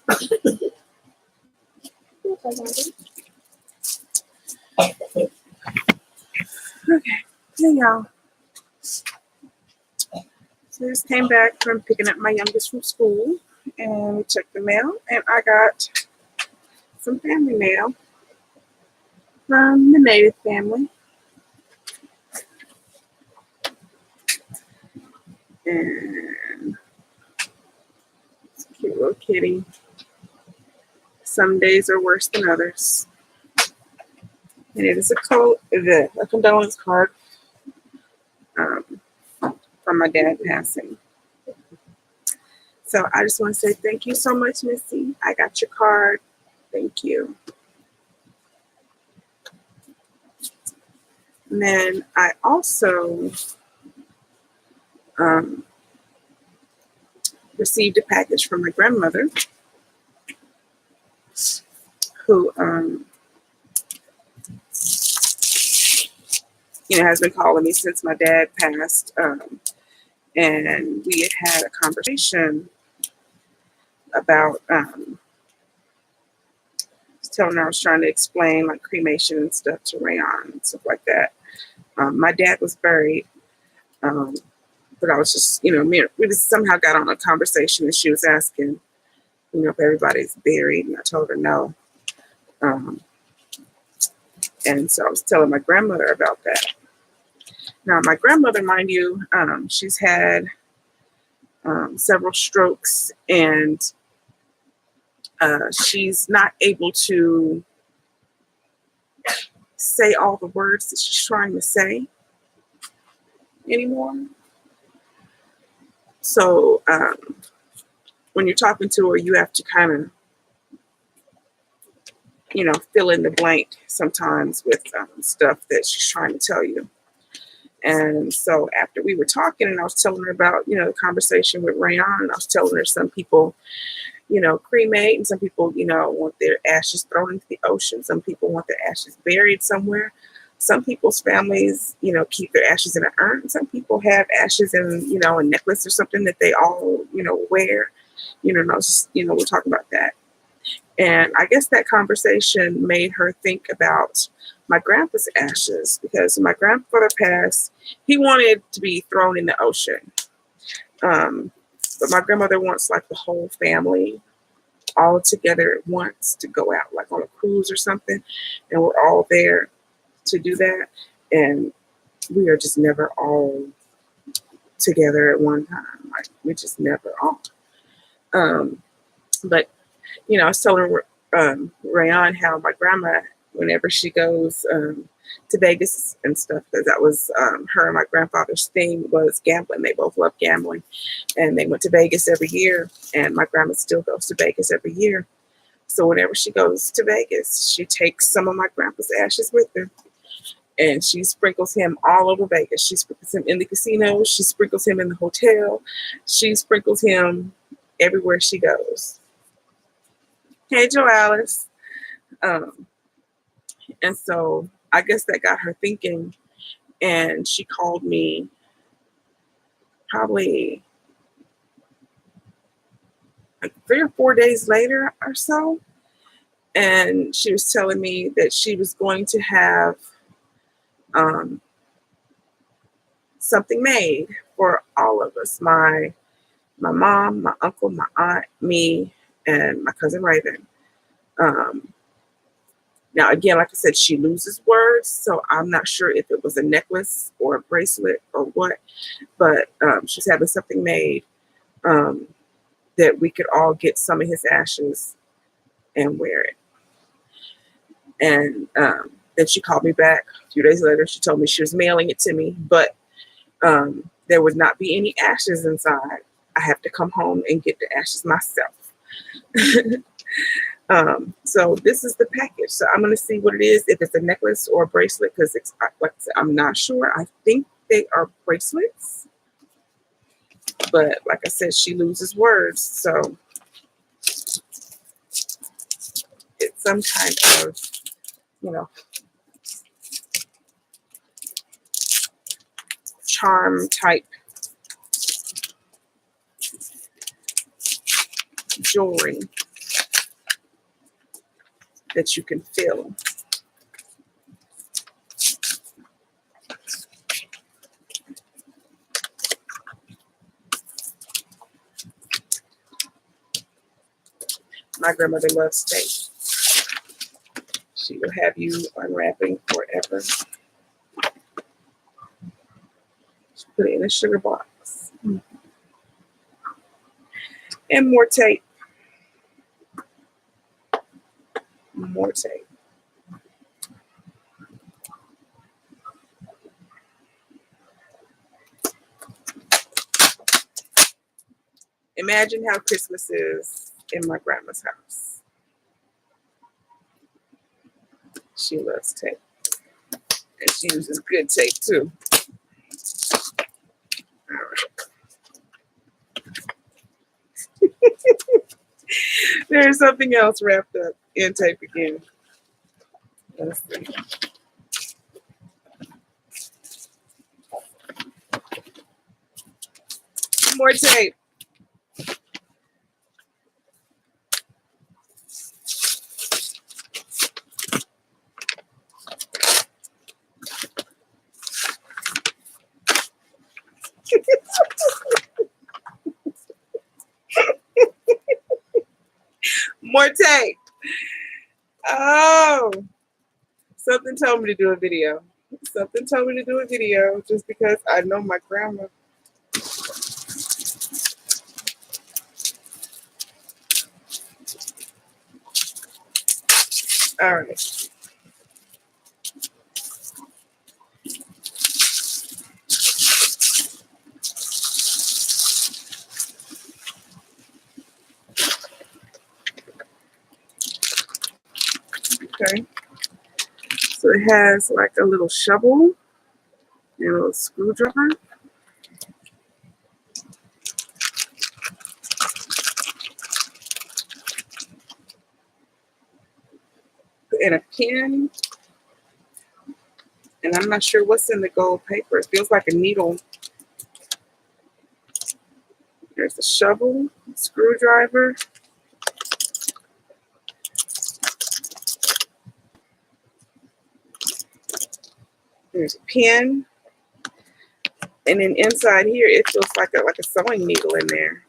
Okay, hey y'all. So I just came back from picking up my youngest from school, and we checked the mail, and I got some family mail from the Native family, and it's a cute little kitty. Some days are worse than others, and it is a condolence card um, from my dad passing. So I just want to say thank you so much, Missy. I got your card. Thank you. And then I also um, received a package from my grandmother, who has been calling me since my dad passed, and we had a conversation about telling her I was trying to explain like cremation and stuff to Rayon and stuff like that. My dad was buried, but I was just, we just somehow got on a conversation, and she was asking, if everybody's buried, and I told her no. And so I was telling my grandmother about that. Now, my grandmother, mind you, she's had several strokes, and she's not able to say all the words that she's trying to say anymore. So when you're talking to her, you have to kind of, fill in the blank sometimes with stuff that she's trying to tell you. And so after we were talking, and I was telling her about, the conversation with Rayon, and I was telling her some people, cremate, and some people, want their ashes thrown into the ocean. Some people want their ashes buried somewhere. Some people's families, keep their ashes in an urn. Some people have ashes in, a necklace or something that they all, wear. And I was just, we're talking about that. And I guess that conversation made her think about my grandpa's ashes, because when my grandfather passed, he wanted to be thrown in the ocean. But my grandmother wants like the whole family all together at once to go out, like on a cruise or something. And we're all there to do that. And we are just never all together at one time. Like, we just never are. But I was telling Rayon how my grandma, whenever she goes to Vegas and stuff, because that was her and my grandfather's thing was gambling. They both love gambling, and they went to Vegas every year. And my grandma still goes to Vegas every year. So whenever she goes to Vegas, she takes some of my grandpa's ashes with her, and she sprinkles him all over Vegas. She sprinkles him in the casino. She sprinkles him in the hotel. She sprinkles him everywhere she goes. Hey, Joe Alice. And so I guess that got her thinking, and she called me probably like 3 or 4 days later or so. And she was telling me that she was going to have something made for all of us, my mom, my uncle, my aunt, me, and my cousin Raven. Now, again, like I said, she loses words, so I'm not sure if it was a necklace or a bracelet or what, but she's having something made that we could all get some of his ashes and wear it. And then she called me back a few days later. She told me she was mailing it to me, but there would not be any ashes inside. I have to come home and get the ashes myself. So this is the package. So I'm going to see what it is, if it's a necklace or a bracelet, because it's, like I said, I'm not sure. I think they are bracelets, but like I said, she loses words. So it's some kind of, charm type jewelry. that you can feel. My grandmother loved steak. She will have you unwrapping forever. She put it in a sugar box. And more tape. More tape. Imagine how Christmas is in my grandma's house. She loves tape. And she uses good tape too. All right. There's something else wrapped up in tape again. Let's see. More tape. More tape. Oh, something told me to do a video. Something told me to do a video just because I know my grandma. All right. Okay. So it has like a little shovel and a little screwdriver. And a pen. And I'm not sure what's in the gold paper. It feels like a needle. There's a shovel, screwdriver. There's a pen. And then inside here, it feels like a sewing needle in there.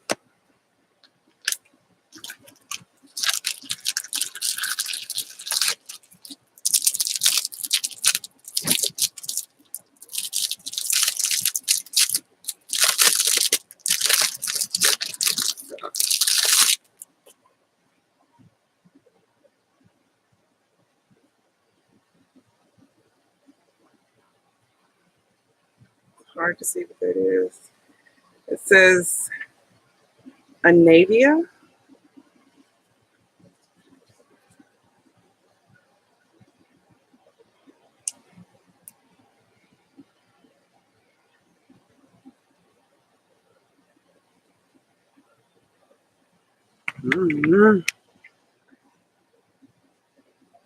Hard to see what that is. It says Anavia.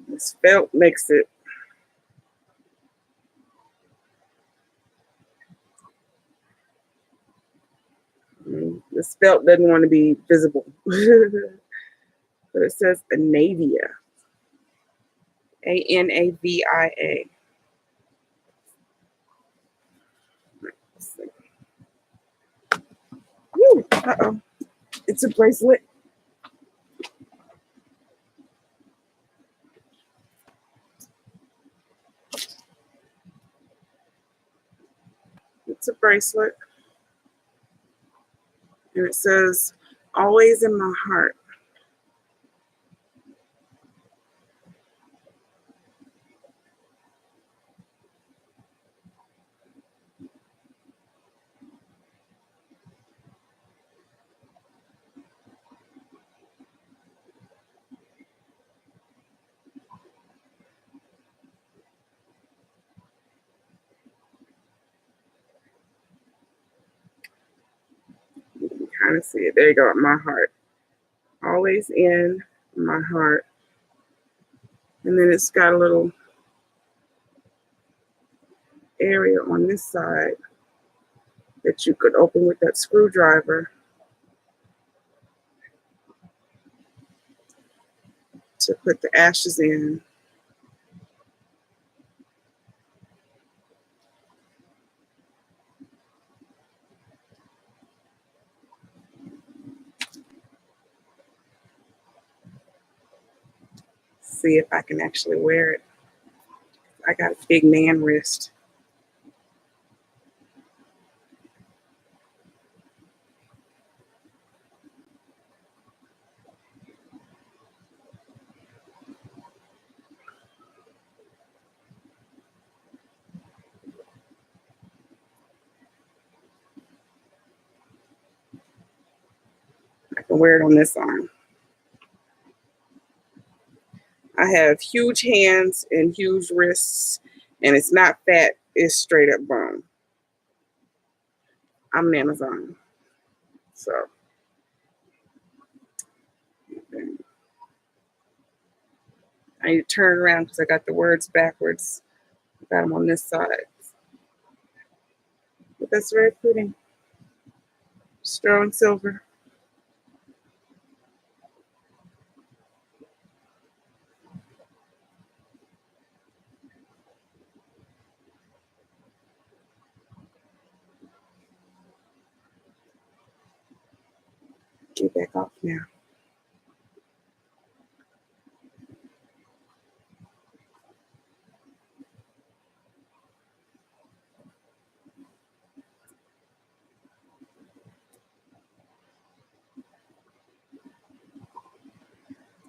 This felt makes it. This felt doesn't want to be visible. But it says Anavia. Anavia. Let's see. Woo, uh-oh. It's a bracelet. It's a bracelet. And it says, always in my heart. You can kind of see it. There you go, my heart. Always in my heart. And then it's got a little area on this side that you could open with that screwdriver. to put the ashes in. See if I can actually wear it. I got a big man wrist. I can wear it on this arm. I have huge hands and huge wrists, and it's not fat, it's straight up bone. I'm an Amazon. So I need to turn around because I got the words backwards. I got them on this side. But that's very pretty. Sterling silver. Get back off now.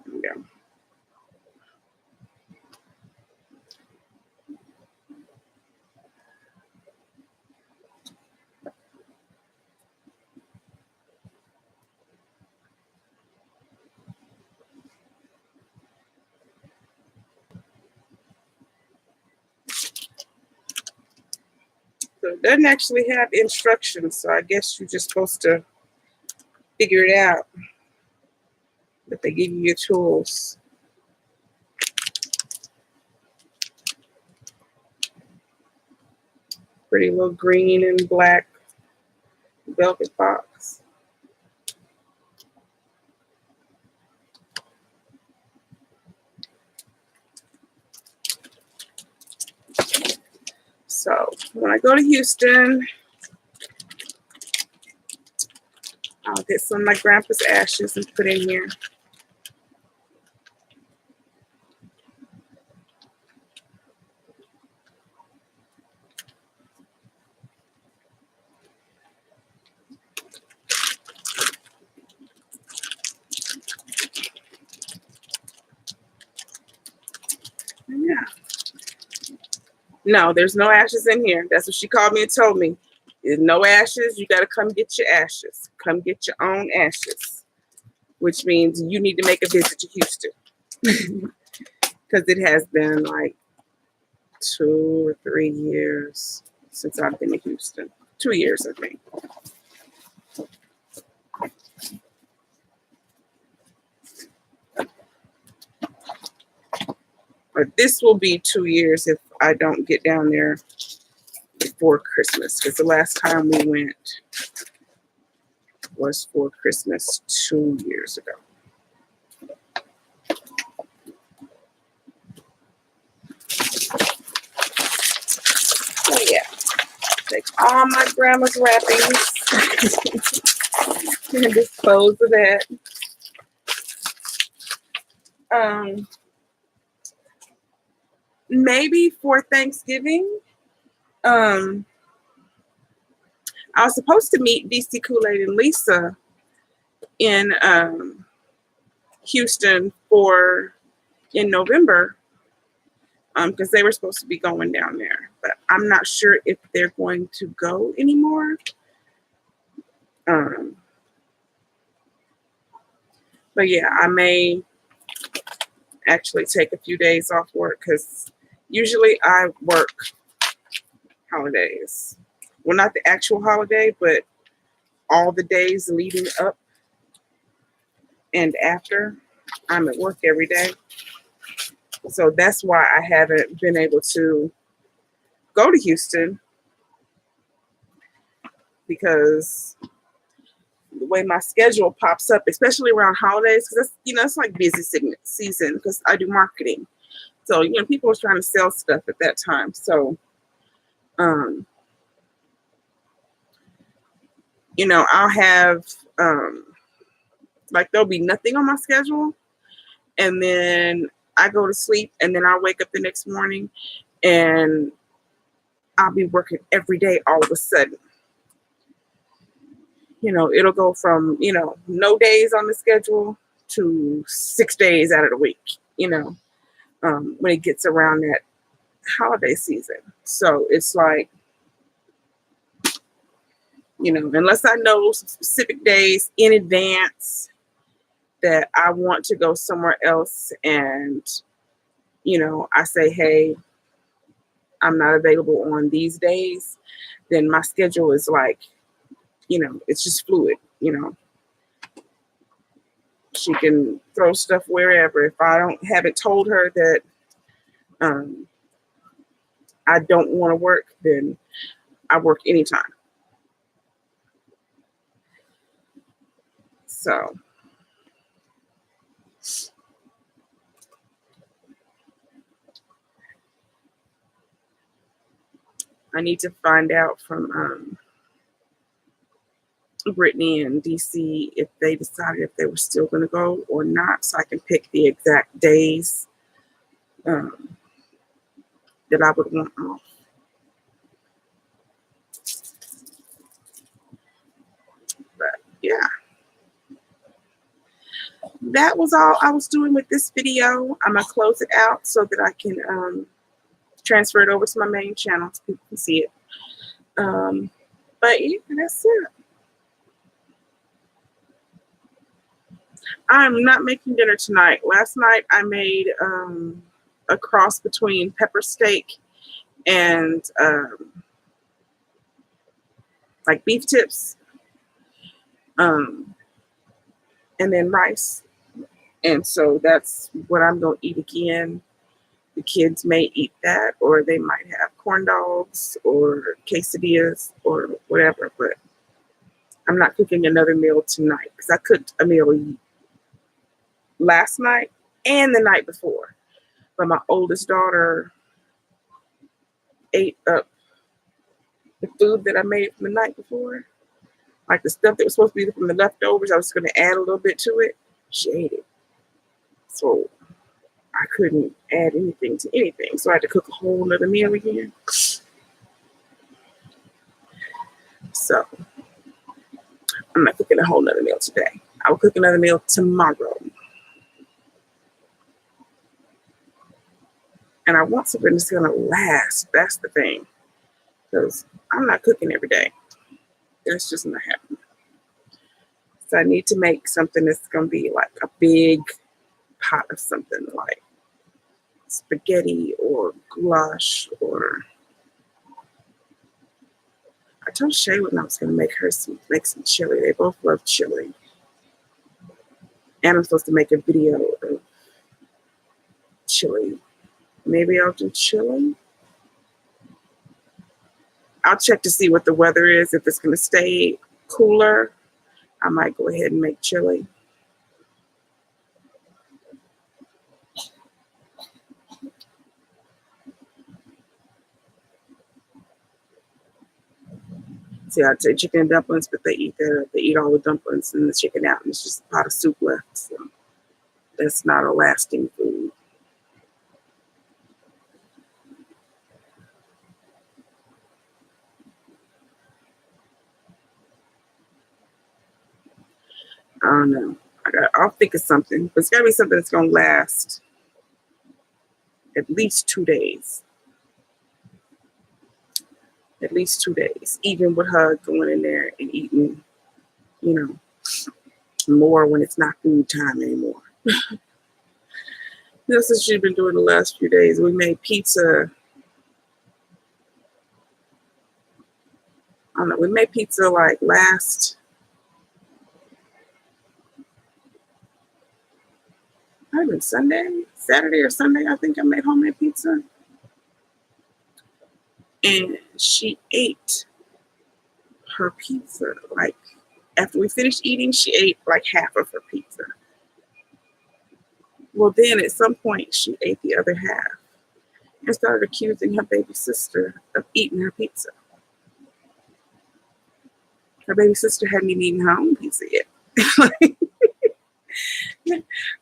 There we go. So it doesn't actually have instructions, so I guess you're just supposed to figure it out. But they give you your tools. Pretty little green and black velvet box. So when I go to Houston, I'll get some of my grandpa's ashes and put in here. Yeah. No, there's no ashes in here. That's what she called me and told me. There's no ashes. You got to come get your ashes. Come get your own ashes, which means you need to make a visit to Houston because it has been like 2 or 3 years since I've been to Houston. 2 years, I think. But this will be 2 years if I don't get down there before Christmas, because the last time we went was for Christmas 2 years ago. So yeah, take all my grandma's wrappings and dispose of that. Maybe for Thanksgiving, I was supposed to meet DC Kool-Aid and Lisa in Houston in November, because they were supposed to be going down there, but I'm not sure if they're going to go anymore. But yeah, I may actually take a few days off work because usually I work holidays. Well, not the actual holiday, but all the days leading up and after. I'm at work every day. So that's why I haven't been able to go to Houston, because way my schedule pops up, especially around holidays, because it's like busy season because I do marketing. So people are trying to sell stuff at that time. So I'll have like there'll be nothing on my schedule, and then I go to sleep, and then I wake up the next morning and I'll be working every day all of a sudden. It'll go from, no days on the schedule to 6 days out of the week, when it gets around that holiday season. So it's like, unless I know some specific days in advance that I want to go somewhere else, and, I say, hey, I'm not available on these days, then my schedule is like, it's just fluid, She can throw stuff wherever. If I haven't told her that I don't want to work, then I work anytime. So I need to find out from Brittany and DC if they decided if they were still going to go or not, so I can pick the exact days that I would want off. But yeah, that was all I was doing with this video. I'm gonna close it out so that I can transfer it over to my main channel so people can see it. But yeah, that's it. I'm not making dinner tonight. Last night I made a cross between pepper steak and like beef tips, and then rice. And so that's what I'm going to eat again. The kids may eat that, or they might have corn dogs or quesadillas or whatever, but I'm not cooking another meal tonight because I cooked a meal last night and the night before. But my oldest daughter ate up the food that I made from the night before. Like the stuff that was supposed to be from the leftovers, I was going to add a little bit to it. She ate it. So I couldn't add anything to anything. So I had to cook a whole nother meal again. So I'm not cooking a whole nother meal today. I will cook another meal tomorrow. And I want something that's going to last. That's the thing. Because I'm not cooking every day. That's just not happening. So I need to make something that's going to be like a big pot of something like spaghetti or goulash, or I told Shaylin I was going to make some chili. They both love chili. And I'm supposed to make a video of chili. Maybe I'll do chili. I'll check to see what the weather is. If it's going to stay cooler, I might go ahead and make chili. See, I'd say chicken and dumplings, but they eat all the dumplings and the chicken out, and it's just a pot of soup left. So that's not a lasting food. I don't know. I'll think of something, but it's got to be something that's going to last at least 2 days. At least 2 days, even with her going in there and eating, more when it's not food time anymore. That's what she's been doing the last few days. We made pizza. I don't know. We made pizza like last Saturday or Sunday. I think I made homemade pizza. And she ate her pizza like After we finished eating, she ate like half of her pizza. Well, then at some point, she ate the other half and started accusing her baby sister of eating her pizza. Her baby sister hadn't even eaten her own pizza yet.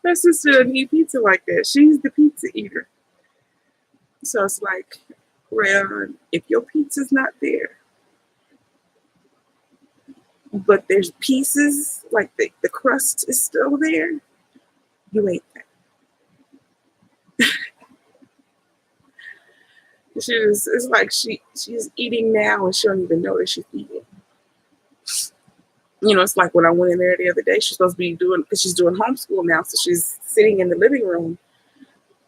Her sister doesn't eat pizza like that. She's the pizza eater. So it's like, Rayon, if your pizza's not there, but there's pieces, like the crust is still there, you ate that. It's like she's eating now and she don't even know that she's eating. You know, it's like when I went in there the other day, she's supposed to be doing, because she's doing homeschool now, so she's sitting in the living room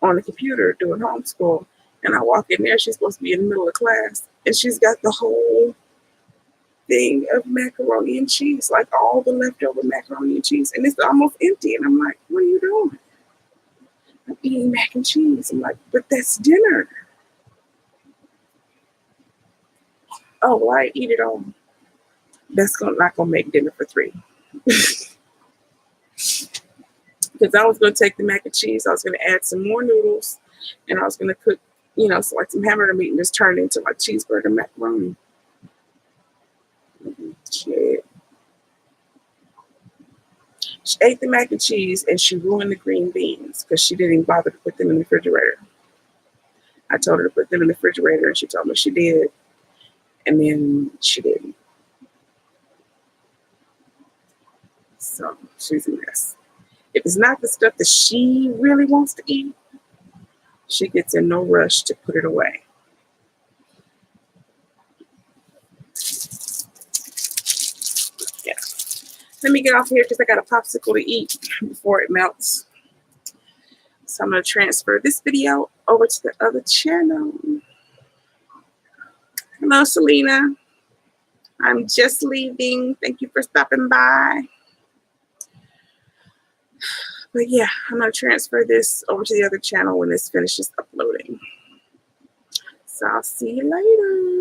on the computer doing homeschool. And I walk in there, she's supposed to be in the middle of class, and she's got the whole thing of macaroni and cheese, like all the leftover macaroni and cheese, and it's almost empty. And I'm like, what are you doing? I'm eating mac and cheese. I'm like, but that's dinner. Oh, well, I eat it all. That's not gonna make dinner for three. Because I was gonna take the mac and cheese, I was gonna add some more noodles, and I was gonna cook, so like some hamburger meat and just turn it into like cheeseburger macaroni. Shit. She ate the mac and cheese and she ruined the green beans because she didn't bother to put them in the refrigerator. I told her to put them in the refrigerator and she told me she did. And then she didn't. So she's a mess. If it's not the stuff that she really wants to eat, she gets in no rush to put it away. Yeah. Let me get off here because I got a popsicle to eat before it melts. So I'm going to transfer this video over to the other channel. Hello, Selena. I'm just leaving. Thank you for stopping by. But yeah, I'm going to transfer this over to the other channel when this finishes uploading. So I'll see you later.